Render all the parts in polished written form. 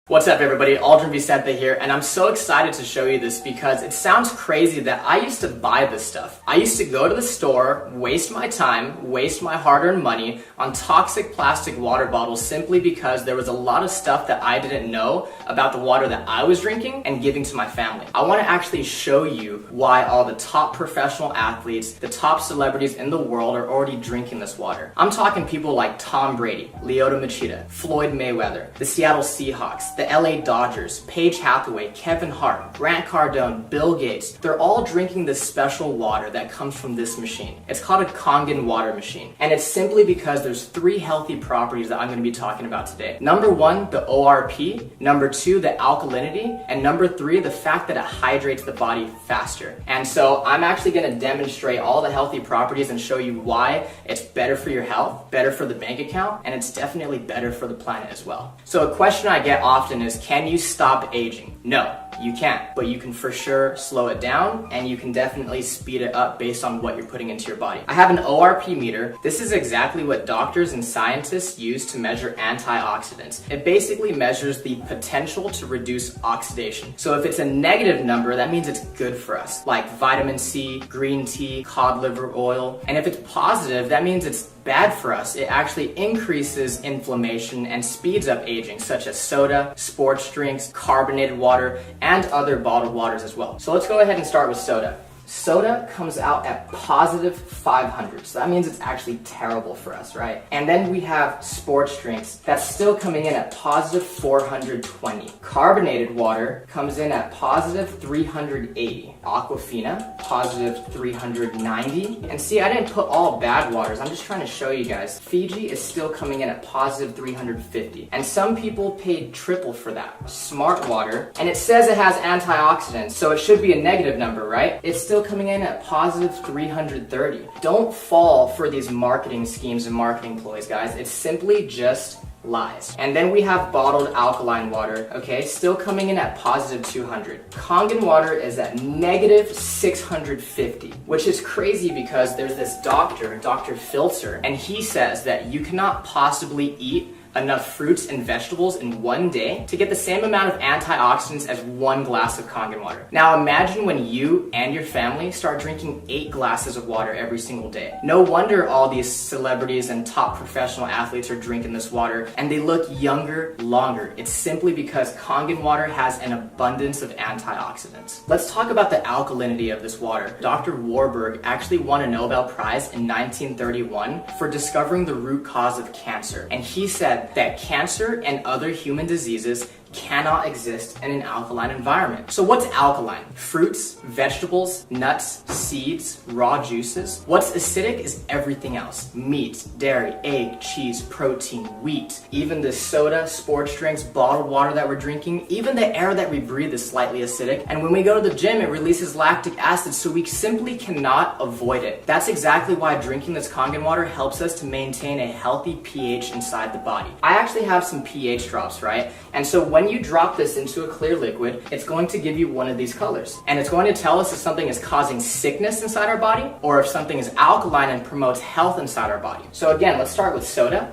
What's up everybody, Aldrin Vicente here, and I'm so excited to show you this because it sounds crazy that I used to buy this stuff. I used to go to the store, waste my time, waste my hard-earned money on toxic plastic water bottles simply because there was a lot of stuff that I didn't know about the water that I was drinking and giving to my family. I want to actually show you why all the top professional athletes, the top celebrities in the world are already drinking this water. I'm talking people like Tom Brady, Lyoto Machida, Floyd Mayweather, the Seattle Seahawks, the LA Dodgers, Paige Hathaway, Kevin Hart, Grant Cardone, Bill Gates. They're all drinking this special water that comes from this machine. It's called a Kangen water machine. And it's simply because there's 3 healthy properties that I'm going to be talking about today. Number 1, the ORP. Number 2, the alkalinity. And number 3, the fact that it hydrates the body faster. And so I'm actually going to demonstrate all the healthy properties and show you why it's better for your health, better for the bank account, and it's definitely better for the planet as well. So a question I get often is, can you stop aging? No, you can't, but you can for sure slow it down and you can definitely speed it up based on what you're putting into your body. I have an ORP meter. This is exactly what doctors and scientists use to measure antioxidants. It basically measures the potential to reduce oxidation. So if it's a negative number, that means it's good for us, like vitamin C, green tea, cod liver oil. And if it's positive, that means it's bad for us. It actually increases inflammation and speeds up aging, such as soda, sports drinks, carbonated water, and other bottled waters as well. So let's go ahead and start with soda. Soda comes out at positive 500, so that means it's actually terrible for us, right? And then we have sports drinks that's still coming in at positive 420. Carbonated water comes in at positive 380. Aquafina, positive 390. And see, I didn't put all bad waters, I'm just trying to show you guys. Fiji is still coming in at positive 350. And some people paid triple for that. Smart water, and it says it has antioxidants, so it should be a negative number, right? It's still coming in at positive 330. Don't fall for these marketing schemes and marketing ploys, guys. It's simply just lies. And then we have bottled alkaline water, okay, still coming in at positive 200. Kangen water is at negative 650, which is crazy because there's this doctor, Dr. Filter, and he says that you cannot possibly eat enough fruits and vegetables in one day to get the same amount of antioxidants as 1 glass of Kangen water. Now imagine when you and your family start drinking 8 glasses of water every single day. No wonder all these celebrities and top professional athletes are drinking this water and they look younger longer. It's simply because Kangen water has an abundance of antioxidants. Let's talk about the alkalinity of this water. Dr. Warburg actually won a Nobel Prize in 1931 for discovering the root cause of cancer. And he said that cancer and other human diseases cannot exist in an alkaline environment. So what's alkaline? Fruits, vegetables, nuts, seeds, raw juices. What's acidic is everything else. Meat, dairy, egg, cheese, protein, wheat. Even the soda, sports drinks, bottled water that we're drinking, even the air that we breathe is slightly acidic. And when we go to the gym, it releases lactic acid, so we simply cannot avoid it. That's exactly why drinking this Kangen water helps us to maintain a healthy pH inside the body. I actually have some pH drops, right? And so when you drop this into a clear liquid, it's going to give you one of these colors. And it's going to tell us if something is causing sickness inside our body or if something is alkaline and promotes health inside our body. So again, let's start with soda,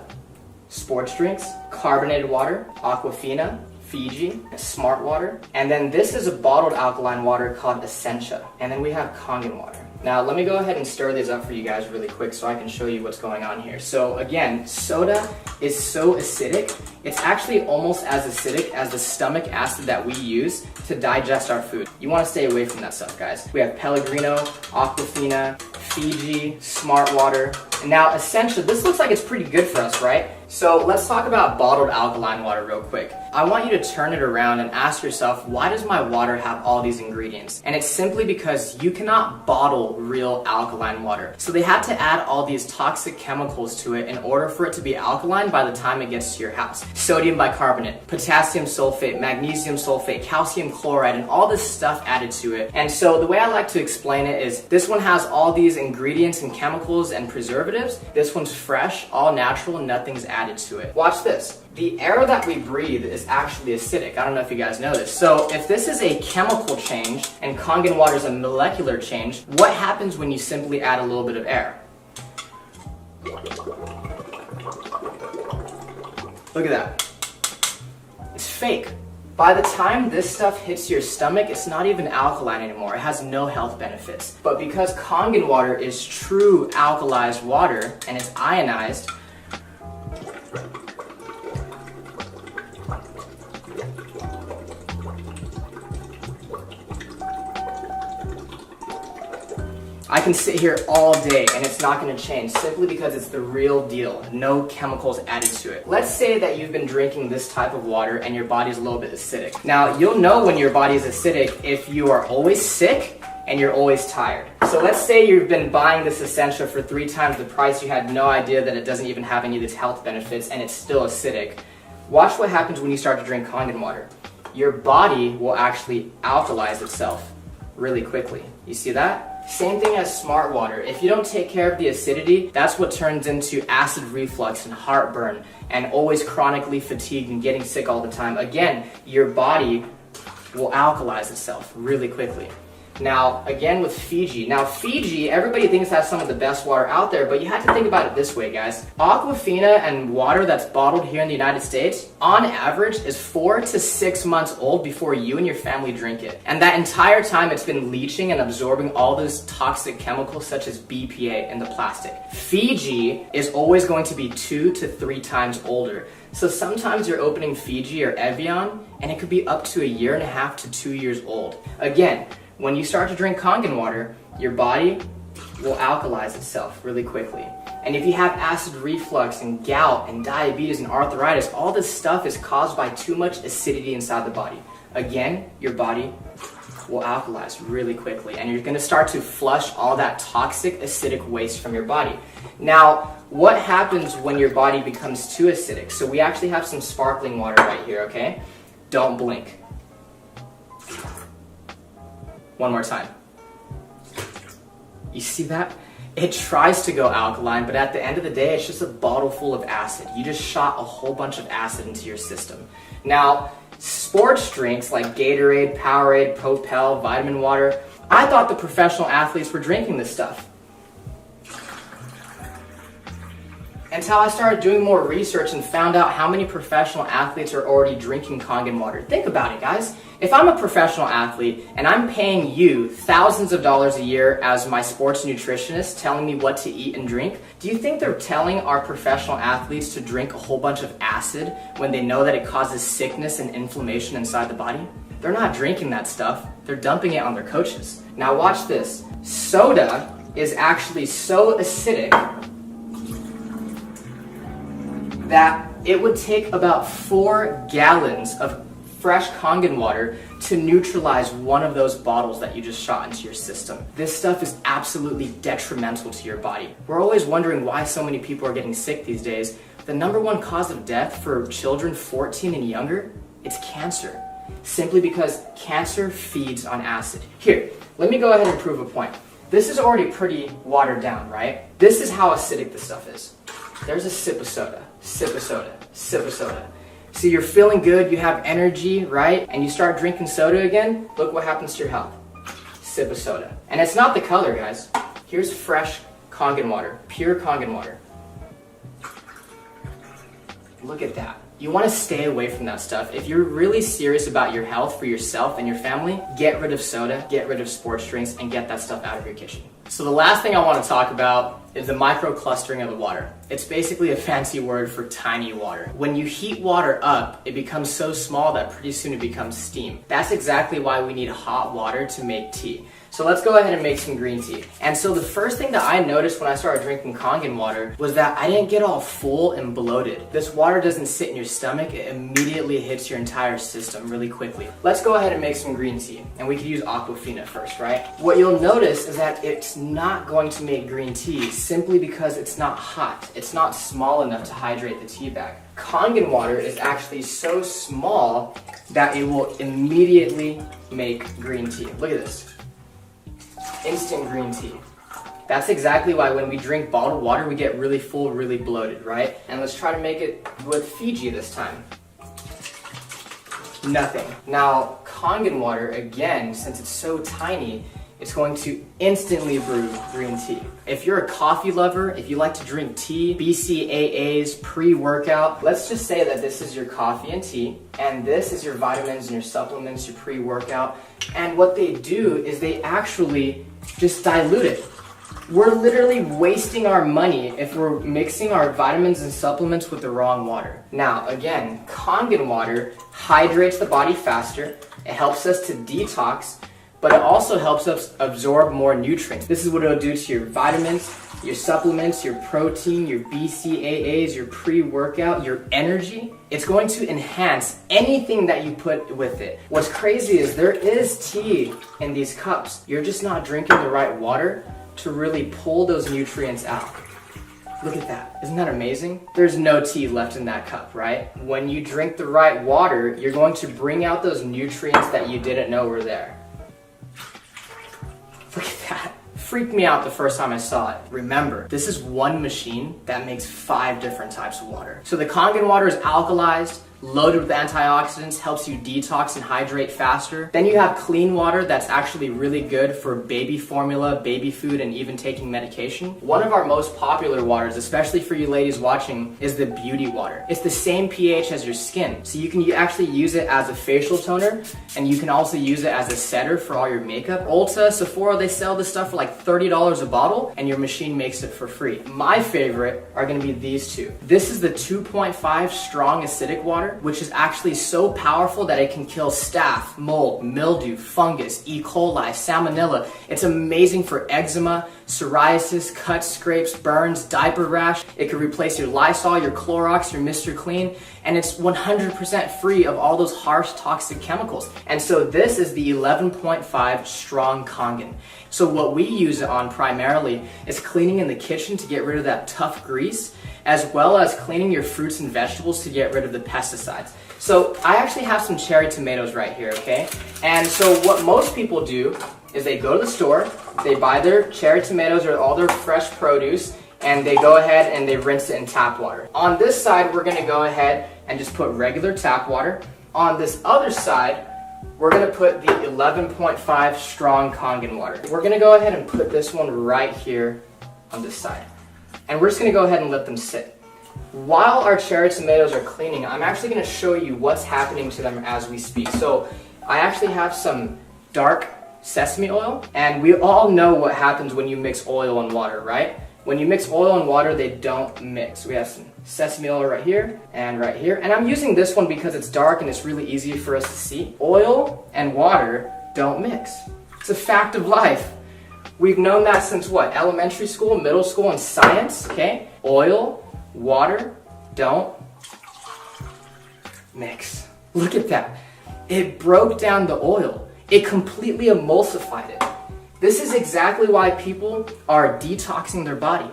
sports drinks, carbonated water, Aquafina, Fiji, Smart water. And then this is a bottled alkaline water called Essentia. And then we have Kangen water. Now let me go ahead and stir these up for you guys really quick so I can show you what's going on here. So again, soda is so acidic, it's actually almost as acidic as the stomach acid that we use to digest our food. You want to stay away from that stuff, guys. We have Pellegrino, Aquafina, Fiji, Smart water, and now Essentia. This looks like it's pretty good for us, right? So let's talk about bottled alkaline water real quick. I want you to turn it around and ask yourself, why does my water have all these ingredients? And it's simply because you cannot bottle real alkaline water. So they had to add all these toxic chemicals to it in order for it to be alkaline by the time it gets to your house. Sodium bicarbonate, potassium sulfate, magnesium sulfate, calcium chloride, and all this stuff added to it. And so the way I like to explain it is this one has all these ingredients and chemicals and preservatives. This one's fresh, all natural, and nothing's added to it. Watch this. The air that we breathe is actually acidic. I don't know if you guys know this. So if this is a chemical change and Kangen water is a molecular change, what happens when you simply add a little bit of air? Look at that. It's fake. By the time this stuff hits your stomach, it's not even alkaline anymore. It has no health benefits. But because Kangen water is true alkalized water and it's ionized, I can sit here all day and it's not going to change simply because it's the real deal. No chemicals added to it. Let's say that you've been drinking this type of water and your body's a little bit acidic. Now, you'll know when your body is acidic if you are always sick and you're always tired. So let's say you've been buying this essential for 3 times the price, you had no idea that it doesn't even have any of its health benefits and it's still acidic. Watch what happens when you start to drink Kangen water. Your body will actually alkalize itself really quickly. You see that? Same thing as smart water. If you don't take care of the acidity, that's what turns into acid reflux and heartburn and always chronically fatigued and getting sick all the time. Again, your body will alkalize itself really quickly. Now, again with Fiji. Now, Fiji, everybody thinks that's some of the best water out there, but you have to think about it this way, guys. Aquafina and water that's bottled here in the United States, on average, is 4 to 6 months old before you and your family drink it. And that entire time, it's been leaching and absorbing all those toxic chemicals such as BPA in the plastic. Fiji is always going to be 2 to 3 times older. So sometimes you're opening Fiji or Evian, and it could be up to 1.5 to 2 years old. Again, when you start to drink Kangen water, your body will alkalize itself really quickly. And if you have acid reflux and gout and diabetes and arthritis, all this stuff is caused by too much acidity inside the body. Again, your body will alkalize really quickly and you're going to start to flush all that toxic acidic waste from your body. Now, what happens when your body becomes too acidic? So we actually have some sparkling water right here, okay? Don't blink. One more time. You see that? It tries to go alkaline, but at the end of the day, it's just a bottle full of acid. You just shot a whole bunch of acid into your system. Now, sports drinks like Gatorade, Powerade, Propel, vitamin water, I thought the professional athletes were drinking this stuff. Until I started doing more research and found out how many professional athletes are already drinking Kangen water. Think about it, guys. If I'm a professional athlete and I'm paying you thousands of dollars a year as my sports nutritionist telling me what to eat and drink, do you think they're telling our professional athletes to drink a whole bunch of acid when they know that it causes sickness and inflammation inside the body? They're not drinking that stuff. They're dumping it on their coaches. Now watch this. Soda is actually so acidic that it would take about 4 gallons of fresh Kangen water to neutralize one of those bottles that you just shot into your system. This stuff is absolutely detrimental to your body. We're always wondering why so many people are getting sick these days. The #1 cause of death for children 14 and younger, it's cancer. Simply because cancer feeds on acid. Here, let me go ahead and prove a point. This is already pretty watered down, right? This is how acidic this stuff is. There's a sip of soda, sip of soda, sip of soda. See, you're feeling good, you have energy, right? And you start drinking soda again, look what happens to your health. Sip of soda. And it's not the color, guys. Here's fresh Kangen water, pure Kangen water. Look at that. You want to stay away from that stuff. If you're really serious about your health for yourself and your family, get rid of soda, get rid of sports drinks, and get that stuff out of your kitchen. So the last thing I want to talk about is the microclustering of the water. It's basically a fancy word for tiny water. When you heat water up, it becomes so small that pretty soon it becomes steam. That's exactly why we need hot water to make tea. So let's go ahead and make some green tea. And so the first thing that I noticed when I started drinking Kangen water was that I didn't get all full and bloated. This water doesn't sit in your stomach, it immediately hits your entire system really quickly. Let's go ahead and make some green tea. And we could use Aquafina first, right? What you'll notice is that it's not going to make green tea simply because it's not hot. It's not small enough to hydrate the tea bag. Kangen water is actually so small that it will immediately make green tea. Look at this. Instant green tea. That's exactly why when we drink bottled water, we get really full, really bloated, right? And let's try to make it with Fiji this time. Nothing. Now, Kangen water, again, since it's so tiny, it's going to instantly brew green tea. If you're a coffee lover, if you like to drink tea, BCAAs, pre-workout, let's just say that this is your coffee and tea, and this is your vitamins and your supplements, your pre-workout, and what they do is they actually just dilute it. We're literally wasting our money if we're mixing our vitamins and supplements with the wrong water. Now, again, Kangen water hydrates the body faster, it helps us to detox, but it also helps us absorb more nutrients. This is what it'll do to your vitamins, your supplements, your protein, your BCAAs, your pre-workout, your energy. It's going to enhance anything that you put with it. What's crazy is there is tea in these cups. You're just not drinking the right water to really pull those nutrients out. Look at that. Isn't that amazing? There's no tea left in that cup, right? When you drink the right water, you're going to bring out those nutrients that you didn't know were there. Look at that. Freaked me out the first time I saw it. Remember, this is one machine that makes 5 different types of water. So the Kangen water is alkalized, loaded with antioxidants, helps you detox and hydrate faster. Then you have clean water that's actually really good for baby formula, baby food, and even taking medication. One of our most popular waters, especially for you ladies watching, is the beauty water. It's the same pH as your skin, so you can actually use it as a facial toner, and you can also use it as a setter for all your makeup. Ulta, Sephora, they sell this stuff for like $30 a bottle, and your machine makes it for free. My favorite are gonna be these two. This is the 2.5 strong acidic water, which is actually so powerful that it can kill staph, mold, mildew, fungus, E. coli, salmonella. It's amazing for eczema, psoriasis, cuts, scrapes, burns, diaper rash. It can replace your Lysol, your Clorox, your Mr. Clean, and it's 100% free of all those harsh toxic chemicals. And so this is the 11.5 strong Kangen. So what we use it on primarily is cleaning in the kitchen to get rid of that tough grease, as well as cleaning your fruits and vegetables to get rid of the pesticides. So I actually have some cherry tomatoes right here, okay? And so what most people do is they go to the store, they buy their cherry tomatoes or all their fresh produce, and they go ahead and they rinse it in tap water. On this side, we're gonna go ahead and just put regular tap water. On this other side, we're gonna put the 11.5 strong Kangen water. We're gonna go ahead and put this one right here on this side. And we're just gonna go ahead and let them sit. While our cherry tomatoes are cleaning, I'm actually gonna show you what's happening to them as we speak. So I actually have some dark sesame oil, and we all know what happens when you mix oil and water, right? When you mix oil and water, they don't mix. We have some sesame oil right here, and I'm using this one because it's dark and it's really easy for us to see. Oil and water don't mix. It's a fact of life. We've known that since what? Elementary school, middle school, and science, okay? Oil, water, don't mix. Look at that. It broke down the oil. It completely emulsified it. This is exactly why people are detoxing their body,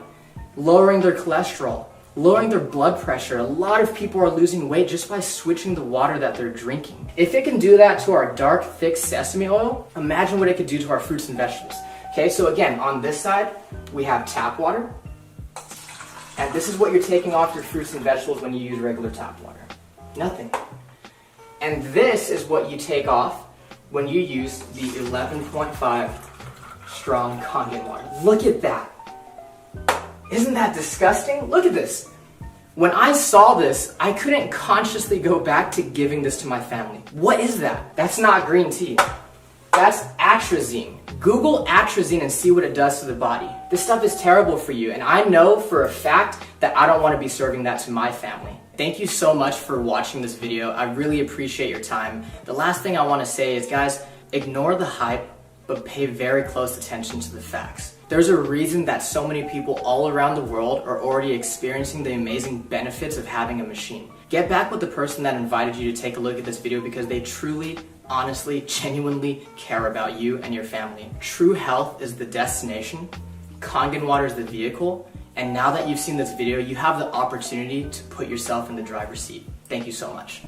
lowering their cholesterol, lowering their blood pressure. A lot of people are losing weight just by switching the water that they're drinking. If it can do that to our dark, thick sesame oil, imagine what it could do to our fruits and vegetables. Okay, so again, on this side, we have tap water. And this is what you're taking off your fruits and vegetables when you use regular tap water. Nothing. And this is what you take off when you use the 11.5 strong Kangen water. Look at that. Isn't that disgusting? Look at this. When I saw this, I couldn't consciously go back to giving this to my family. What is that? That's not green tea. That's atrazine. Google atrazine and see what it does to the body. This stuff is terrible for you, and I know for a fact that I don't want to be serving that to my family. Thank you so much for watching this video. I really appreciate your time. The last thing I want to say is, guys, ignore the hype, but pay very close attention to the facts. There's a reason that so many people all around the world are already experiencing the amazing benefits of having a machine. Get back with the person that invited you to take a look at this video because they truly, honestly, genuinely care about you and your family. True health is the destination, Kangen water is the vehicle, and now that you've seen this video, you have the opportunity to put yourself in the driver's seat. Thank you so much.